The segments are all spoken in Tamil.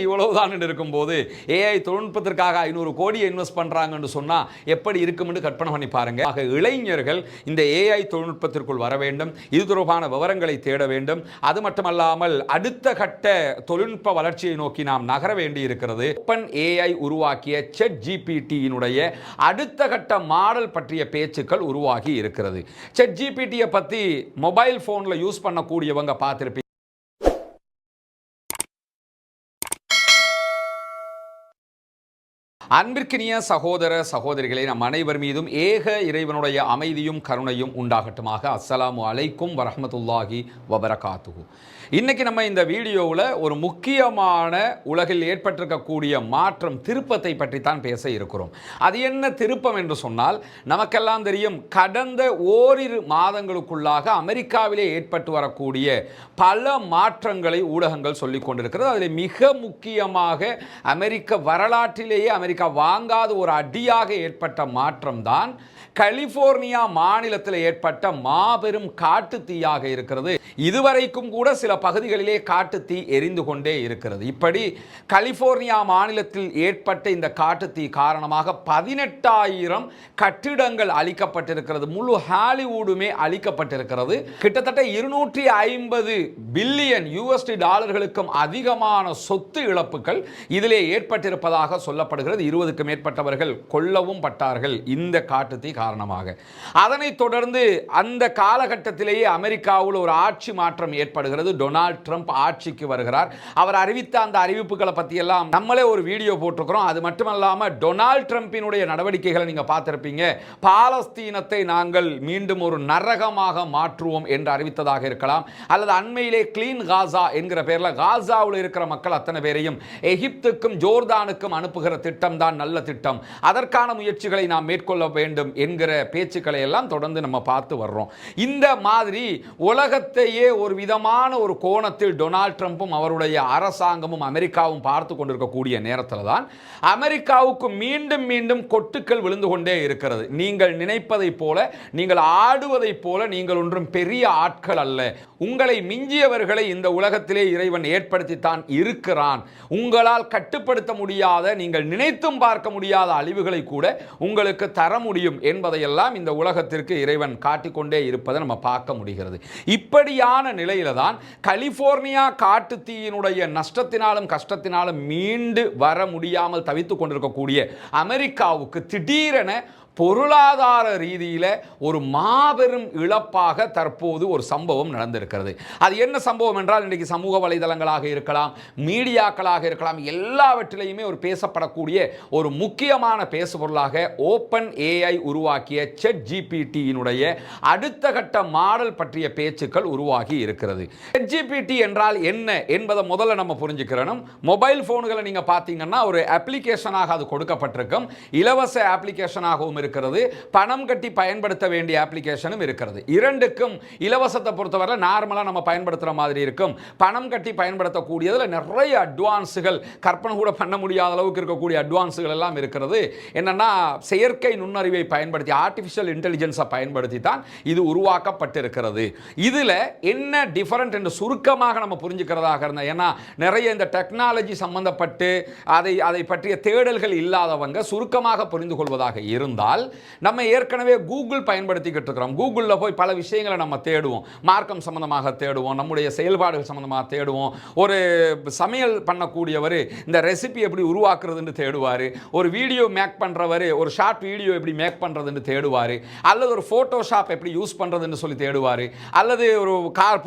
இவ்வளவுதான் இருக்கும்போது ஏஐ தொழில்நுட்பத்திற்காக 500 கோடியை இன்வெஸ்ட் பண்றாங்கன்னு சொன்னா எப்படி இருக்கும்னு கற்பனை பண்ணி பாருங்க. ஆக இளைஞர்கள் இந்த ஏஐ தொழில்நுட்பத்திற்குள் வர வேண்டும், இது தொடர்பான விவரங்களை தேட வேண்டும். அது மட்டுமல்லாமல் அடுத்த கட்ட தொழில்நுட்ப வளர்ச்சியை நோக்கி நாம் நகர வேண்டி இருக்கிறது. ஓப்பன் ஏஐ உருவாக்கிய செட் ஜிபிடியினுடைய அடுத்த கட்ட மாடல் பற்றிய பேச்சுக்கள் உருவாகி இருக்கிறது. செட் ஜிபிடியை பத்தி மொபைல் போன்ல யூஸ் பண்ணக்கூடியவங்க பார்த்திருப்பீங்க. அன்பிற்கினிய சகோதர சகோதரிகளே, நம் அனைவர் மீதும் ஏக இறைவனுடைய அமைதியும் கருணையும் உண்டாகட்டுமாக. அஸ்ஸலாமு அலைக்கும் வரஹ்மத்துல்லாஹி வபரகாத்துஹு. இன்னைக்கு நம்ம இந்த வீடியோவில் ஒரு முக்கியமான உலகில் ஏற்பட்டிருக்கக்கூடிய மாற்றம், திருப்பத்தை பற்றி தான் பேச இருக்கிறோம். அது என்ன திருப்பம் என்று சொன்னால், நமக்கெல்லாம் தெரியும், கடந்த ஓரிரு மாதங்களுக்குள்ளாக அமெரிக்காவிலே ஏற்பட்டு வரக்கூடிய பல மாற்றங்களை ஊடகங்கள் சொல்லிக் கொண்டிருக்கிறது. அதில் மிக முக்கியமாக அமெரிக்க வரலாற்றிலேயே அமெரிக்கா வாங்காத ஒரு அடியாக ஏற்பட்ட மாற்றம் தான் கலிபோர்னியா மாநிலத்தில் ஏற்பட்ட மாபெரும் காட்டு தீயாக இருக்கிறது. இதுவரைக்கும் கூட சில பகுதிகளிலே காட்டு தீ எரிந்து கொண்டே இருக்கிறது. இப்படி கலிபோர்னியா மாநிலத்தில் ஏற்பட்ட இந்த காட்டு தீ காரணமாக 18,000 கட்டிடங்கள் அழிக்கப்பட்டிருக்கிறது. முழு ஹாலிவுடுமே அழிக்கப்பட்டிருக்கிறது. கிட்டத்தட்ட 250 பில்லியன் யுஎஸ்டி டாலர்களுக்கும் அதிகமான சொத்து இழப்புகள் இதிலே ஏற்பட்டிருப்பதாக சொல்லப்படுகிறது. 20க்கும் மேற்பட்டவர்கள் கொல்லவும் பட்டார்கள் இந்த காட்டு தீ காரணமாக. அதனைத் தொடர்ந்து அந்த காலகட்டத்திலேயே அமெரிக்காவில் ஒரு ஆட்சி மாற்றம் ஏற்படுகிறது. டொனால்ட் ட்ரம்ப் ஆட்சிக்கு வருகிறார். அவர் அறிவித்த அந்த அறிவிப்புகளை பற்றி எல்லாம் நம்மளே ஒரு வீடியோ போட்டிருக்கிறோம். அது மட்டுமல்லாமல் டொனால்ட் ட்ரம்பினுடைய நடவடிக்கைகளை நீங்க பார்த்திருப்பீங்க. பாலஸ்தீனத்தை நாங்கள் மீண்டும் ஒரு நரகமாக மாற்றுவோம் என்று அறிவித்ததாக இருக்கலாம், அல்லது அண்மையிலே கிளீன் காசா என்கிற பெயரில் காசாவில் இருக்கிற மக்கள் அத்தனை பேரையும் எகிப்துக்கும் ஜோர்தானுக்கும் அனுப்புகிற திட்டம் தான் நல்ல திட்டம், அதற்கான முயற்சிகளை நாம் மேற்கொள்ள வேண்டும் என்கிற பேச்சுக்களை எல்லாம் தொடர்ந்து நம்ம பார்த்து வர்றோம். இந்த மாதிரி உலகத்தையே ஒரு விதமான ஒரு கோணத்தில் டொனால்ட் ட்ரம்பும் அவருடைய அரசாங்கமும் அமெரிக்காவும் பார்த்து கொண்டிருக்கக்கூடிய நேரத்தில் தான் அமெரிக்காவுக்கு மீண்டும் மீண்டும் கொட்டுக்கள் விழுந்து கொண்டே இருக்கிறது. நீங்கள் நினைப்பதைப் போல, நீங்கள் ஆடுவதைப் போல நீங்கள் ஒன்றும் பெரிய ஆட்கள் அல்ல. உங்களை மிஞ்சியவர்களை இந்த உலகத்திலே இறைவன் ஏற்படுத்தித்தான் இருக்கிறான். உங்களால் கட்டுப்படுத்த முடியாத, நீங்கள் நினைத்தும் பார்க்க முடியாத அழிவுகளை கூட உங்களுக்கு தர முடியும் என்பதையெல்லாம் இந்த உலகத்திற்கு இறைவன் காட்டிக்கொண்டே இருப்பதை நம்ம பார்க்க முடிகிறது. இப்படியான நிலையில தான் கலிபோர்னியா காட்டு தீயினுடைய நஷ்டத்தினாலும் கஷ்டத்தினாலும் மீண்டு வர முடியாமல் தவித்துக் கொண்டிருக்கக்கூடிய அமெரிக்காவுக்கு திடீரென பொருளாதார ரீதியில் ஒரு மாபெரும் இழப்பாக தற்போது ஒரு சம்பவம் நடந்திருக்கிறது. அது என்ன சம்பவம் என்றால், இன்றைக்கு சமூக வலைதளங்களாக இருக்கலாம், மீடியாக்களாக இருக்கலாம், எல்லாவற்றிலையுமே ஒரு பேசப்படக்கூடிய ஒரு முக்கியமான பேசுபொருளாக ஓப்பன் ஏஐ உருவாக்கிய செட் ஜிபிடியினுடைய அடுத்த கட்ட மாடல் பற்றிய பேச்சுக்கள் உருவாகி இருக்கிறது. செட் ஜிபிடி என்றால் என்ன என்பதை முதல்ல நம்ம புரிஞ்சுக்கிறோம். மொபைல் போன்களை நீங்க பார்த்தீங்கன்னா ஒரு அப்ளிகேஷனாக அது கொடுக்கப்பட்டிருக்கும். இலவச அப்ளிகேஷனாகவும் இருக்கிறது, பணம் கட்டி பயன்படுத்த வேண்டிய அப்ளிகேஷனும் இருக்கிறது. இரண்டுக்கும் இலவசத்தை பொறுத்தவரை நார்மலா நம்ம பயன்படுத்துற மாதிரி இருக்கும். பணம் கட்டி பயன்படுத்தக்கூடியதுல நிறைய அட்வான்ஸுகள், கற்பனை கூட பண்ண முடியாத அளவுக்கு இருக்கக்கூடிய அட்வான்ஸுகள் எல்லாம் இருக்கிறது. என்னன்னா, செயற்கை நுண்ணறிவை பயன்படுத்தி, ஆர்டிஃபிஷியல் இன்டெலிஜென்ஸை பயன்படுத்தி தான் இது உருவாக்கப்பட்டிருக்கிறது. இதுல என்ன டிஃபரண்ட் என்று சுருக்கமாக நம்ம புரிஞ்சுக்கிறதாக இருந்தால், ஏன்னா நிறைய இந்த டெக்னாலஜி சம்பந்தப்பட்டு அதை பற்றிய தேடல்கள் இல்லாதவங்க சுருக்கமாக புரிந்து கொள்வதாக இருந்தால், நம்ம ஏற்கனவே கூகுள் பயன்படுத்திக்கிட்டு இருக்கிறோம். கூகுளில் போய் பல விஷயங்களை நம்ம தேடுவோம். மார்க்கம் சம்பந்தமாக தேடுவோம், நம்முடைய செயல்பாடுகள் சம்பந்தமாக தேடுவோம். ஒரு சமையல் பண்ணக்கூடியவர் இந்த ரெசிபி எப்படி உருவாக்குறதுன்னு தேடுவார். ஒரு வீடியோ மேக் பண்ணுறவர் ஒரு ஷார்ட் வீடியோ எப்படி மேக் பண்ணுறதுன்னு தேடுவார். அல்லது ஒரு ஃபோட்டோஷாப் எப்படி யூஸ் பண்ணுறதுன்னு சொல்லி தேடுவார். அல்லது ஒரு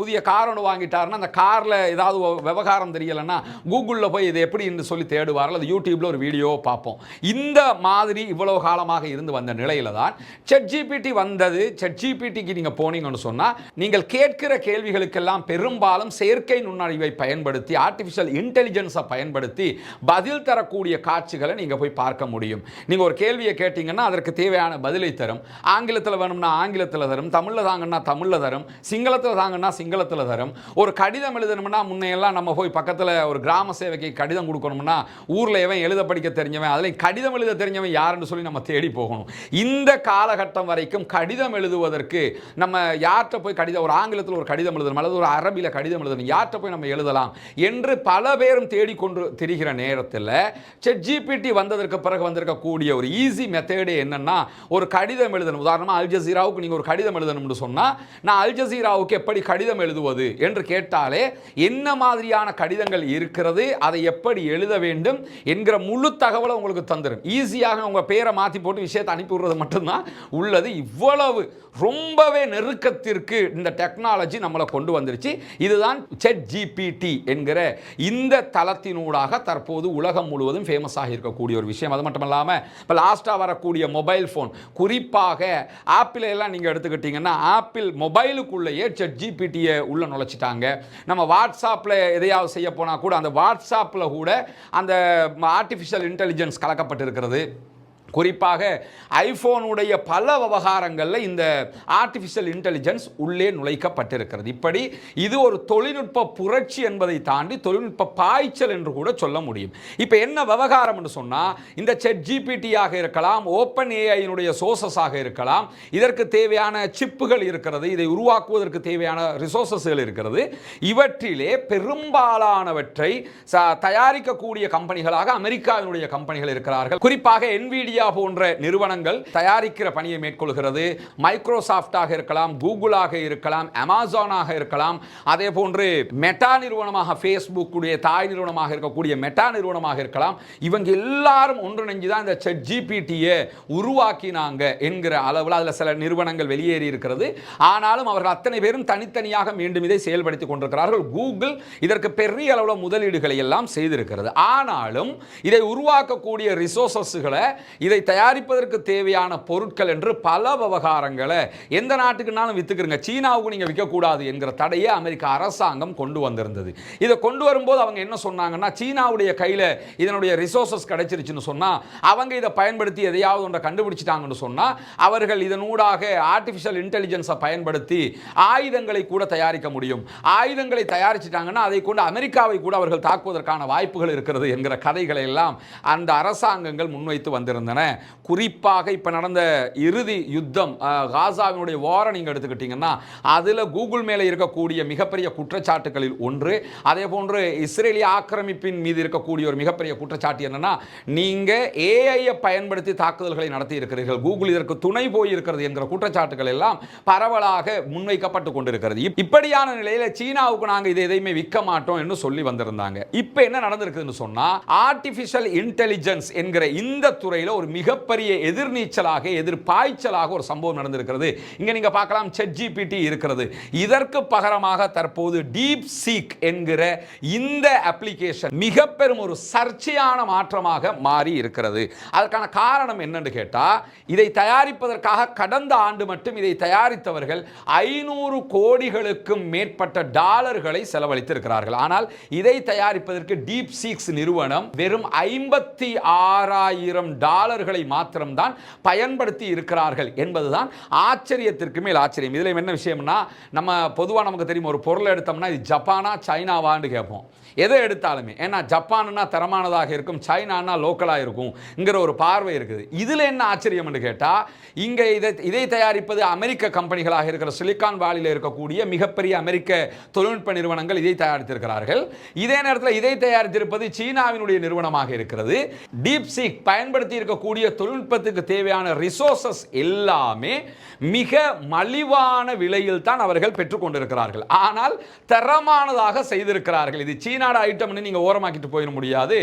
புதிய கார் ஒன்று வாங்கிட்டாருன்னா அந்த காரில் ஏதாவது விவகாரம் தெரியலைன்னா கூகுளில் போய் இது எப்படின்னு சொல்லி தேடுவார். அல்லது யூடியூப்பில் ஒரு வீடியோ பார்ப்போம். இந்த மாதிரி இவ்வளவு காலமாக இருந்து வந்த நிலையில தான் செட் ஜிபிடி வந்தது. செட் ஜிபிடிக்கு நீங்க போனீங்கன்னு சொன்னா, நீங்கள் கேட்கிற கேள்விகளுக்கெல்லாம் பெரும்பாலும் செயற்கை நுண்ணறிவை பயன்படுத்தி, ஆர்டிஃபிஷியல் இன்டெலிஜென்ஸை பயன்படுத்தி பதில் தரக்கூடிய காட்சிகளை நீங்க போய் பார்க்க முடியும். நீங்க ஒரு கேள்வியை கேட்டீங்கன்னா அதற்கு தேவையான பதிலை தரும். ஆங்கிலத்தில் வேணும்னா ஆங்கிலத்தில் தரும், தமிழ்ல தாங்கன்னா தமிழ்ல தரும், சிங்களத்தில் தாங்கன்னா சிங்களத்தில் தரும். ஒரு கடிதம் எழுதணும்னா முன்னையெல்லாம் நம்ம போய் பக்கத்தில் ஒரு கிராம சேவைக்கு கடிதம் கொடுக்கணும்னா ஊர்ல எவன் எழுத படிக்க தெரிஞ்சவன், அதில் கடிதம் எழுத தெரிஞ்சவன் யாருன்னு சொல்லி நம்ம தேடி போகணும். இருக்கணும். இந்த காலகட்டம் வரைக்கும் கடிதம் எழுதுவதற்கு நம்ம யார்கிட்ட போய் கடிதம், ஒரு ஆங்கிலத்தில் ஒரு கடிதம் எழுதணும் அல்லது ஒரு அரபியில் கடிதம் எழுதணும், யார்கிட்ட போய் நம்ம எழுதலாம் என்று பல பேரும் தேடிக்கொண்டு திரிகிற நேரத்தில் ChatGPT வந்ததற்கு பிறகு வந்திருக்கக்கூடிய ஒரு ஈஸி மெத்தேடு என்னன்னா, ஒரு கடிதம் எழுதணும். உதாரணமாக அல் ஜசீராவுக்கு நீங்கள் ஒரு கடிதம் எழுதணும்னு சொன்னால், நான் அல் ஜசீராவுக்கு எப்படி கடிதம் எழுதுவது என்று கேட்டாலே என்ன மாதிரியான கடிதங்கள் இருக்கிறது, அதை எப்படி எழுத வேண்டும் என்கிற முழு தகவலை உங்களுக்கு தந்துடும். ஈஸியாக உங்கள் பேரை மாற்றி போட்டு விஷயத்தை அனுப்பி விடுறது மட்டும்தான் உள்ளது. இவ்வளவு ரொம்பவே நெருக்கத்திற்கு இந்த டெக்னாலஜி நம்மளை கொண்டு வந்துருச்சு. இதுதான் ChatGPT என்கிற இந்த தளத்தினூடாக தற்போது உலகம் முழுவதும் ஃபேமஸ் ஆகி இருக்கக்கூடிய ஒரு விஷயம். அது மட்டும் இல்லாமல் இப்போ லாஸ்ட்டாக வரக்கூடிய மொபைல் ஃபோன், குறிப்பாக ஆப்பிள் எல்லாம் நீங்கள் எடுத்துக்கிட்டீங்கன்னா, ஆப்பிள் மொபைலுக்குள்ளேயே ChatGPT-யை உள்ள நுழைச்சிட்டாங்க. நம்ம வாட்ஸ்அப்பில் எதையாவது செய்ய போனால் கூட அந்த வாட்ஸ்அப்பில் கூட அந்த ஆர்டிஃபிஷியல் இன்டெலிஜென்ஸ் கலக்கப்பட்டிருக்கிறது. குறிப்பாக ஐபோனுடைய பல விவகாரங்களில் இந்த ஆர்டிஃபிஷியல் இன்டெலிஜென்ஸ் உள்ளே நுழைக்கப்பட்டிருக்கிறது. இப்படி இது ஒரு தொழில்நுட்ப புரட்சி என்பதை தாண்டி தொழில்நுட்ப பாய்ச்சல் என்று கூட சொல்ல முடியும். இப்போ என்ன விவகாரம் என்று சொன்னால், இந்த ChatGPT-ஆக இருக்கலாம், ஓப்பன் ஏஐனுடைய சோர்சஸாக இருக்கலாம், இதற்கு தேவையான சிப்புகள் இருக்கிறது, இதை உருவாக்குவதற்கு தேவையான ரிசோர்சஸ்கள் இருக்கிறது. இவற்றிலே பெரும்பாலானவற்றை தயாரிக்கக்கூடிய கம்பெனிகளாக அமெரிக்காவினுடைய கம்பெனிகள் இருக்கிறார்கள். குறிப்பாக NVIDIA போன்ற நிறுவனங்கள் தயாரிக்கிற பணியை மேற்கொள்கிறது. மைக்ரோசாஃப்டாக இருக்கலாம், கூகுளாக இருக்கலாம், அமேசானாக இருக்கலாம், அதே போன்று மெட்டா நிறுவனமாக ஃபேஸ்புக் உடைய தாய் நிறுவனமாக இருக்கக்கூடிய மெட்டா நிறுவனமாக இருக்கலாம். இவங்க எல்லாரும் ஒன்றிணைஞ்சு தான் இந்த ChatGPT-யை உருவாக்கினாங்க என்கிற அளவில் அதில் சில நிறுவனங்கள் வெளியேறி இருக்கிறது. ஆனாலும் அவர்கள் அத்தனை பேரும் தனித்தனியாக மீண்டும் இதை செயல்படுத்தி கொண்டிருக்கிறார்கள். கூகுள் இதற்கு பெரிய அளவில் முதலீடுகளை எல்லாம் செய்திருக்கிறது. ஆனாலும் இதை உருவாக்கக்கூடிய ரிசோர்சஸ்களை, இதை தயாரிப்பதற்கு தேவையான பொருட்கள் என்று பல விவகாரங்களை எந்த நாட்டுக்குனாலும் வித்துக்கிறங்க, சீனாவுக்கு நீங்க விற்கக்கூடாது என்கிற தடையை அமெரிக்க அரசாங்கம் கொண்டு வந்திருந்தது. இதை கொண்டு வரும்போது அவங்க என்ன சொன்னாங்கன்னா, சீனாவுடைய கையில் இதனுடைய ரிசோர்சஸ் கிடைச்சிருச்சுன்னு சொன்னா, அவங்க இதை பயன்படுத்தி எதையாவது ஒன்றை கண்டுபிடிச்சிட்டாங்கன்னு சொன்னா, அவர்கள் இதனூடாக ஆர்டிஃபிஷியல் இன்டெலிஜென்ஸை பயன்படுத்தி ஆயுதங்களை கூட தயாரிக்க முடியும். ஆயுதங்களை தயாரிச்சிட்டாங்கன்னா அதை கொண்டு அமெரிக்காவை கூட அவர்கள் தாக்குவதற்கான வாய்ப்புகள் இருக்கிறது என்கிற கதைகளை எல்லாம் அந்த அரசாங்கங்கள் முன்வைத்து வந்திருந்தன. குறிப்பாக இப்ப நடந்த இறுதி யுத்தம், காசாவினுடைய வாரை நீங்க எடுத்துக்கிட்டீங்கன்னா, அதுல கூகுள் மேல இருக்கக்கூடிய மிகப்பெரிய குற்றச்சாட்டுகளில் ஒன்று. அதே போன்று இஸ்ரேலிய ஆக்கிரமிப்பின் மீது இருக்கக்கூடிய ஒரு மிகப்பெரிய குற்றச்சாட்டு என்னன்னா, நீங்க ஏஐயை பயன்படுத்தி தாக்குதல்களை நடத்தி இருக்கிறீர்கள், கூகுள் இதற்கு துணை போய் இருக்கிறது என்கிற குற்றச்சாட்டுகள் எல்லாம் பரவலாக முன்வைக்கப்பட்டு கொண்டிருக்கிறது. இப்படியான நிலையில சீனாவுக்கு நாங்க இதை எதையுமே விற்க மாட்டோம் என்று சொல்லி வந்திருந்தாங்க. இப்ப என்ன நடந்திருக்குன்னு சொன்னா, ஆர்டிஃபிஷியல் இன்டெலிஜென்ஸ் என்கிற இந்த துறையில் ஒரு மிகப்பெரிய எதிர்நீச்சலாக, எதிர்பாய்ச்சலாக ஒரு சம்பவம் நடந்திருக்கிறது. இங்க நீங்க பார்க்கலாம் ChatGPT இருக்கிறது. இதற்கு பகரமாக தற்போது டீப் சீக் என்கிற இந்த அப்ளிகேஷன் மிக பெரும் ஒரு சர்ச்சையான மாற்றமாக மாறி இருக்கிறது. அதற்கான காரணம் என்னன்னு கேட்டா, இதை தயாரிப்பதற்காக கடந்த ஆண்டு மட்டும் இதை தயாரித்தவர்கள் 500 கோடிகளுக்கும் மேற்பட்ட டாலர்களை செலவழித்திருக்கிறார்கள். ஆனால் இதை தயாரிப்பதற்கு டீப் சீக்ஸ் நிறுவனம் வெறும் 56,000 டாலர்களை மாத்திரம்தான் பயன்படுத்தி இருக்கிறார்கள் என்பதுதான் ஆச்சரியத்திற்கு மேல் ஆச்சரியம். இதில் என்ன விஷயம்னா, நம்ம பொதுவாக நமக்கு தெரியும், ஒரு பொருள் எடுத்தோம்னா இது ஜப்பானா சைனாவான்னு கேட்போம். எதை எடுத்தாலுமே, ஏன்னா ஜப்பான்னா தரமானதாக இருக்கும், சைனானா லோக்கலாக இருக்கும்ங்கிற ஒரு பார்வை இருக்குது. இதில் என்ன ஆச்சரியம் என்று கேட்டால், இங்கே இதை தயாரிப்பது அமெரிக்க கம்பெனிகளாக இருக்கிற சிலிகான் வேலியில் இருக்கக்கூடிய மிகப்பெரிய அமெரிக்க தொழில்நுட்ப நிறுவனங்கள் இதை தயாரித்திருக்கிறார்கள். இதே நேரத்தில் இதை தயாரித்திருப்பது சீனாவினுடைய நிறுவனமாக இருக்கிறது. டீப் சீக் பயன்படுத்தி இருக்கக்கூடிய தொழில்நுட்பத்துக்கு தேவையான ரிசோர்சஸ் எல்லாமே மிக மலிவான விலையில் தான் அவர்கள் பெற்றுக் கொண்டிருக்கிறார்கள். ஆனால் தரமானதாக செய்திருக்கிறார்கள். இது சீனாட ஐட்டம்னு நீங்க ஓரமாக்கிட்டு போயிட முடியாது.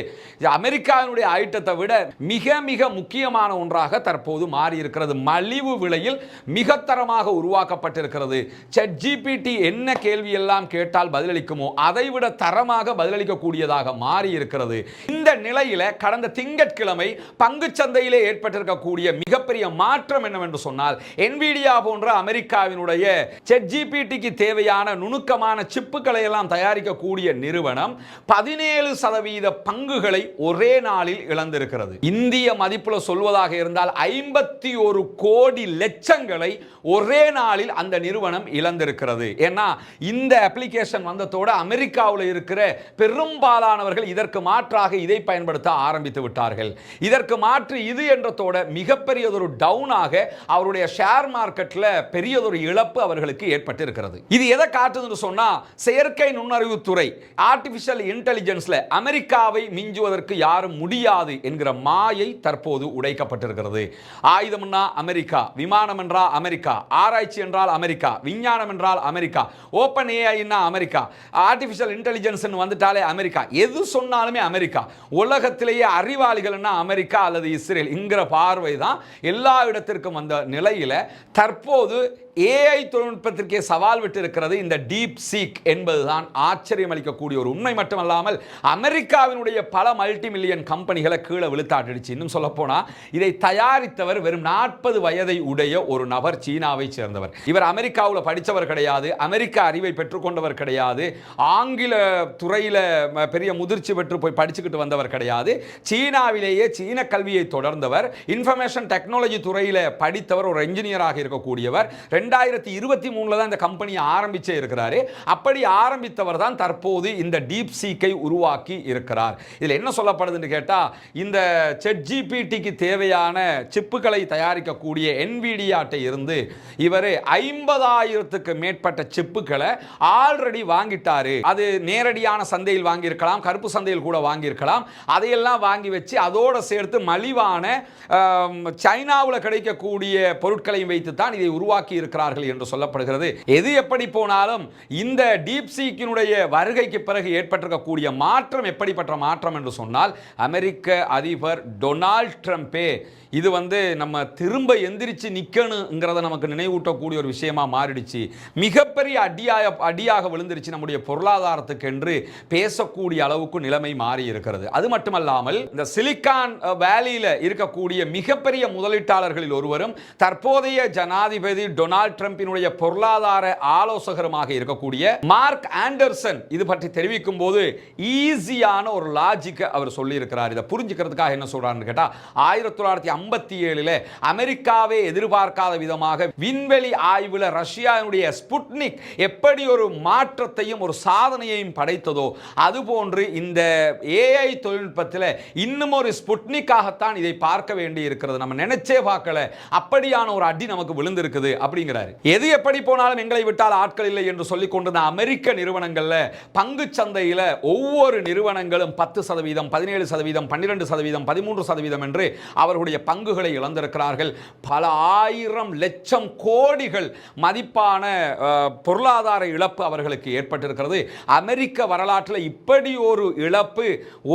அமெரிக்காவினுடைய ஐட்டத்தை விட மிக மிக முக்கியமான ஒன்றாக தற்போது மாறி இருக்கிறது. மலிவு விலையில் மிக தரமாக உருவாக்கப்பட்டிருக்கிறது. ChatGPT என்ன கேள்வி எல்லாம் கேட்டால் பதிலளிக்குமோ அதை விட தரமாக பதிலளிக்கக்கூடியதாக மாறி இருக்கிறது. இந்த நிலையில கடந்த திங்கட்கிழமை பங்கு சந்தையிலே ஏற்பட்டிருக்கக்கூடிய மிகப்பெரிய மாற்றம் என்னவென்று சொன்னால், NVIDIA போன்ற அமெரிக்காவினுடைய ChatGPT-க்கு தேவையான நுணுக்கமான சிப்புகளை எல்லாம் தயாரிக்கக்கூடிய நிறுவனம் 17% பங்குகளை ஒரே நாளில் இழந்திருக்கிறது. இந்திய மதிப்புல சொல்வதாக இருந்தால் 51 கோடி லட்சங்களை ஒரே நாளில் அந்த நிறுவனம் இழந்திருக்கிறது. ஏன்னா இந்த அப்ளிகேஷன் வந்ததோடு அமெரிக்காவில் இருக்கிற பெரும்பாலானவர்கள் இதற்கு மாற்றாக இதை பயன்படுத்த ஆரம்பித்து விட்டார்கள். இதற்கு மாற்று இது என்றதோட மிகப்பெரியதொரு டவுனாக அவருடைய ஷேர் மார்க்கெட்ல பெரியதொரு இழப்பு அவர்களுக்கு ஏற்பட்டு இருக்கிறது. இது எதை காட்டுதுன்னு சொன்னா, செயற்கை நுண்ணறிவு துறை ஆர்டிபிஷியல் இன்டெலிஜென்ஸ்ல அமெரிக்காவை மிஞ்சுவதற்கு யாரும் முடியாது என்கிற மாயை தற்போது உடைக்கப்பட்டிருக்கிறது. ஆயுதம்னா அமெரிக்கா, விமானம் என்றால் அமெரிக்கா, ஆராய்ச்சி என்றால் அமெரிக்கா, விஞ்ஞானம் என்றால் அமெரிக்கா, ஓபன் ஏஐன்னா அமெரிக்கா, ஆர்டிபிஷியல் இன்டெலிஜென்ஸ் வந்துட்டாலே அமெரிக்கா, எது சொன்னாலுமே அமெரிக்கா. உலகத்திலேயே அறிவாளிகள்னா அமெரிக்கா அல்லது இஸ்ரேல் என்கிற பார்வை தான் எல்லா இடத்திற்கும் வந்த நிலையில தற்போது ஏஐ தொழில்நுட்பத்திற்கே சவால் விட்டு இருக்கிறது இந்த டீப் சீக் என்பதுதான் ஆச்சரியம் அளிக்கக்கூடிய ஒரு உண்மை. மட்டுமல்லாமல் அமெரிக்காவினுடைய பல மல்டி மில்லியன் கம்பெனிகளை கீழே விழுத்தாட்டிடுச்சு. இன்னும் சொல்ல போனா இதை தயாரித்தவர் வெறும் 40 வயதை உடைய ஒரு நபர், சீனாவை சேர்ந்தவர். இவர் அமெரிக்காவில் படித்தவர் கிடையாது, அமெரிக்க அறிவை பெற்றுக்கொண்டவர் கிடையாது, ஆங்கில துறையில பெரிய முதிர்ச்சி பெற்று போய் படிச்சுக்கிட்டு வந்தவர் கிடையாது. சீனாவிலேயே சீன கல்வியை தொடர்ந்தவர், இன்ஃபர்மேஷன் டெக்னாலஜி துறையில படித்தவர், ஒரு என்ஜினியராக இருக்கக்கூடியவர். 2023 தான் இந்த கம்பெனியை ஆரம்பிச்சே இருக்கிறாரு. அப்படி ஆரம்பித்தவர் தான் தற்போது இந்த டீப் சீக்கை உருவாக்கி இருக்கிறார். இதில் என்ன சொல்லப்படுதுன்னு கேட்டா, இந்த ChatGPTக்கு தேவையான சிப்புகளை தயாரிக்கக்கூடிய என்விடியாட்டை இருந்து இவர் 50,000க்கு மேற்பட்ட சிப்புகளை ஆல்ரெடி வாங்கிட்டாரு. அது நேரடியான சந்தையில் வாங்கியிருக்கலாம், கருப்பு சந்தையில் கூட வாங்கியிருக்கலாம். அதையெல்லாம் வாங்கி வச்சு அதோட சேர்த்து மலிவான சைனாவில் கிடைக்கக்கூடிய பொருட்களையும் வைத்து தான் இதை உருவாக்கி இருக்கிறார்கள் என்று சொல்லப்படுகிறது. எது எப்படி போனாலும் இந்த டீப் சீக்கினுடைய வருகைக்கு பிறகு ஏற்பட்டிருக்கக்கூடிய மாற்றம் எப்படிப்பட்ட மாற்றம் என்று சொன்னால், அமெரிக்க அதிபர் டொனால்ட் ட்ரம்பே இது நம்ம திரும்ப எந்திரிச்சு நிக்கணுங்கிறத நமக்கு நினைவூட்டக்கூடிய ஒரு விஷயமா மாறிடுச்சு. மிகப்பெரிய அடியாக விழுந்துருச்சு நம்முடைய பொருளாதாரத்துக்கு என்று பேசக்கூடிய அளவுக்கு நிலைமை மாறி இருக்கிறது. அது மட்டுமல்லாமல் இந்த சிலிகான் வேலியில இருக்கக்கூடிய மிகப்பெரிய முதலீட்டாளர்களில் ஒருவரும் தற்போதைய ஜனாதிபதி டொனால்ட் ட்ரம்பினுடைய பொருளாதார ஆலோசகருமாக இருக்கக்கூடிய மார்க் ஆண்டர்சன் இது பற்றி தெரிவிக்கும் போது ஈஸியான ஒரு லாஜிக் அவர் சொல்லி இருக்கிறார். இதை புரிஞ்சுக்கிறதுக்காக என்ன சொல்றாருன்னு கேட்டா, 1957 அமெரிக்காவே எதிர்பார்க்காத விதமாக விண்வெளி ஆய்வுல ரஷ்யாவுடைய ஸ்புட்னிக் எப்படி ஒரு மாற்றத்தையும் ஒரு சாதனையையும் படைத்ததோ அதுபோன்று இந்த ஏஐ தொழில்நுட்பத்தில் இன்னும் ஒரு ஸ்புட்னிக்காகத்தான் இதை பார்க்க வேண்டி இருக்கிறது. நம்ம நினைச்சே பார்க்கல, அப்படியான ஒரு அடி நமக்கு விழுந்திருக்குது அப்படிங்கிறாரு. எது எப்படி போனாலும் எங்களை விட்டால் ஆட்கள் இல்லை என்று சொல்லிக் கொண்டிருந்த அமெரிக்க நிறுவனங்கள்ல பங்கு சந்தையில் ஒவ்வொரு நிறுவனங்களும் 10%, 17%, 12%, 13% என்று அவர்களுடைய பங்குகளை இழந்திருக்கிறார்கள். பல ஆயிரம் லட்சம் கோடிகள் மதிப்பான பொருளாதார இழப்பு அவர்களுக்கு ஏற்பட்டிருக்கிறது. அமெரிக்க வரலாற்றில் இப்படி ஒரு இழப்பு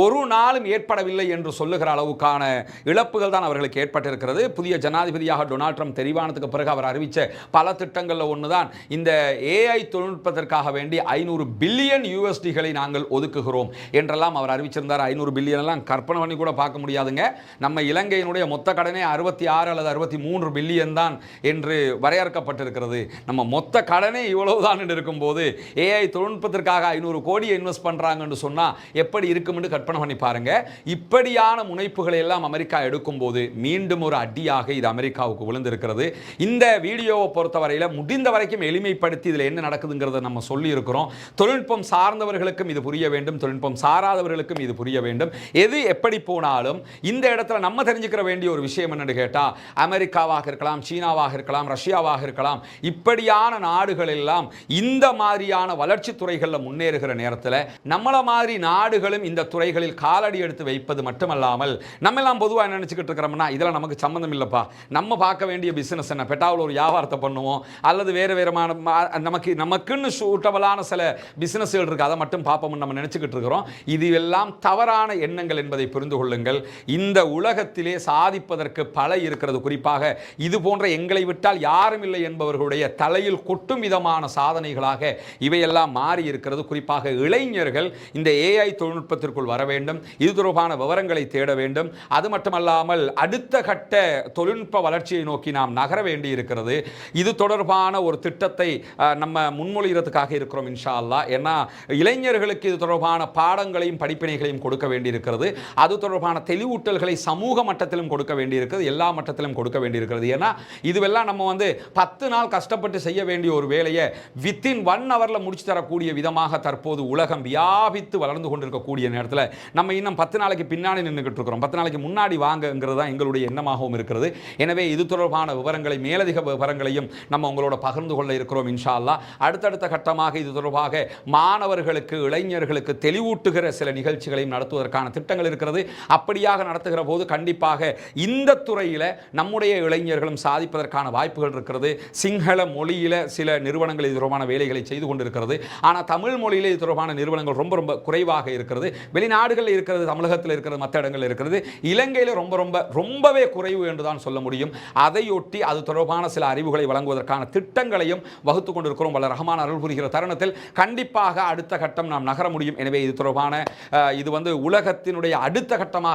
ஒரு நாளும் ஏற்படவில்லை என்று சொல்லுகிற அளவுக்கான இழப்புகள் தான் அவர்களுக்கு ஏற்பட்டிருக்கிறது. புதிய ஜனாதிபதியாக டொனால்ட் ட்ரம்ப் தெரிவானதுக்கு பிறகு அவர் அறிவித்த பல திட்டங்களில் ஒன்றுதான் இந்த ஏஐ தொழில்நுட்பத்திற்காக வேண்டி 500 பில்லியன் யூஎஸ்டிகளை நாங்கள் ஒதுக்குகிறோம் என்றெல்லாம் அவர் அறிவிச்சிருந்தார். 500 பில்லியன் எல்லாம் கற்பனை பண்ணி கூட பார்க்க முடியாதுங்க. நம்ம இலங்கையினுடைய மொத்த கடனே 66 அல்லது 63 பில்லியன் தான் என்று வரையறுக்கப்பட்டிருக்கிறது. நம்ம மொத்த கடனே இவ்வளவுதான் என்று இருக்கும்போது ஏஐ தொழில்நுட்பத்திற்காக 500 கோடியை இன்வெஸ்ட் பண்றாங்கன்னு சொன்னா எப்படி இருக்கும் என்று கற்பனை பண்ணி பாருங்க. இப்படியான முனைப்புகளை எல்லாம் அமெரிக்கா எடுக்கும் போது மீண்டும் ஒரு அடியாக இது அமெரிக்காவுக்கு விழுந்திருக்கிறது. இந்த வீடியோவை பொறுத்தவரையில் முடிந்த வரைக்கும் எளிமைப்படுத்தி இதில் என்ன நடக்குதுங்கிறத நம்ம சொல்லி இருக்கிறோம். தொழில்நுட்பம் சார்ந்தவர்களுக்கும் இது புரிய வேண்டும், தொழில்நுட்பம் சாராதவர்களுக்கும் இது புரிய வேண்டும். எது எப்படி போனாலும் இந்த இடத்துல நம்ம தெரிஞ்சுக்கிற வேண்டிய ஒரு விஷயம் என்னன்னு கேட்டா, அமெரிக்காவாக இருக்கலாம், சீனாவாக இருக்கலாம், ரஷ்யாவாக இருக்கலாம், இப்படியான நாடுகள் எல்லாம் இந்த மாதிரியான வளர்ச்சி துறைகளில் முன்னேறுகிற நேரத்தில் நம்மள மாதிரி நாடுகளும் இந்த துறைகளில் காலடி எடுத்து வைப்பது மட்டுமல்லாமல் நம்ம எல்லாம் பொதுவாக என்ன நினைச்சுக்கிட்டு இருக்கிறோம்னா, இதெல்லாம் நமக்கு சம்பந்தம் இல்லப்பா, நம்ம பார்க்க வேண்டிய பிசினஸ் என்ன, பெட்டாவில் ஒரு வியாபாரத்தை பண்ணுவோம் அல்லது வேறு வேறுமான நமக்குன்னு சூட்டபலான சில பிசினஸ்கள் இருக்கு, அதை மட்டும் பார்ப்போம்னு நம்ம நினைச்சுக்கிட்டு இருக்கிறோம். இது எல்லாம் தவறான எண்ணங்கள் என்பதை புரிந்து கொள்ளுங்கள். இந்த உலகத்திலே சாதிப்பதற்கு பல இருக்கிறது. குறிப்பாக இது போன்ற எங்களை விட்டால் யாரும் இல்லை என்பவர்களுடைய தலையில் கொட்டும் விதமான சாதனைகளாக இவையெல்லாம் மாறி இருக்கிறது. குறிப்பாக இளைஞர்கள் இந்த ஏஐ தொழில்நுட்பத்திற்குள் வர வேண்டும், இது தொடர்பான விவரங்களை தேட வேண்டும். அது மட்டுமல்லாமல் அடுத்த கட்ட தொழில்நுட்ப வளர்ச்சியை நோக்கி நாம் நகர வேண்டி இருக்கிறது. இது தொடர்பான ஒரு திட்டத்தை நம்ம முன்மொழிகிறதுக்காக இருக்கிறோம் இன்ஷா அல்லாஹ். ஏன்னா இளைஞர்களுக்கு இது தொடர்பான பாடங்களையும் படிப்பினைகளையும் கொடுக்க வேண்டியிருக்கிறது. அது தொடர்பான தெளிவூட்டல்களை சமூக மட்டத்திலும் கொடுக்க வேண்டியிருக்கிறது, எல்லா மட்டத்திலும் கொடுக்க வேண்டியிருக்கிறது. ஏன்னா இதுவெல்லாம் நம்ம 10 நாள் கஷ்டப்பட்டு செய்ய வேண்டிய ஒரு வேலையை வித்தின் 1 ஹவர்ல முடிச்சு தரக்கூடிய விதமாக தற்போது உலகம் வியாபித்து வளர்ந்து கொண்டிருக்கக்கூடிய நேரத்தில் நம்ம இன்னும் 10 நாளைக்கு பின்னாடி நின்றுகிட்டு இருக்கிறோம், 10 நாளைக்கு முன்னாடி நாடி வாங்கங்கிறது தான் எங்களுடைய எண்ணமாகவும் இருக்கிறது. எனவே இது தொடர்பான விவரங்களை, மேலதிக விவரங்களையும் நம்ம உங்களோட பகிர்ந்து கொள்ள இருக்கிறோம் இன்ஷா அல்லாஹ். அடுத்தடுத்த கட்டமாக இது தொடர்பாக மாணவர்களுக்கு, இளைஞர்களுக்கு தெளிவூட்டுகிற சில நிகழ்ச்சிகளையும் நடத்துவதற்கான திட்டங்கள் இருக்கிறது. அப்படியாக நடத்துகிற போது கண்டிப்பாக இந்த துறையில் நம்முடைய இளைஞர்களும் சாதிப்பதற்கான வாய்ப்புகள் இருக்கிறது. சிங்கள மொழியில் சில நிறுவனங்கள் இது தொடர்பான வேலைகளை செய்து கொண்டிருக்கிறது. ஆனால் தமிழ் மொழியில் இது தொடர்பான நிறுவனங்கள் ரொம்ப ரொம்ப குறைவாக இருக்கிறது. வெளிநாடுகளில் இருக்கிறது, தமிழகத்தில் இருக்கிறது, மற்ற இடங்களில் இருக்கிறது. இலங்கையில் ரொம்பவே குறைவு என்றுதான் சொல்ல முடியும். அதையொட்டி அது தொடர்பான சில அறிவுகளை வழங்குவதற்கான திட்டங்களையும் வகுத்து கொண்டிருக்கிறோம். வல்ல ரஹ்மான் அருள் புரிகிற தருணத்தில் கண்டிப்பாக அடுத்த கட்டம் நாம் நகர முடியும். எனவே இது தொடர்பான இது உலகத்தினுடைய அடுத்த கட்டமாக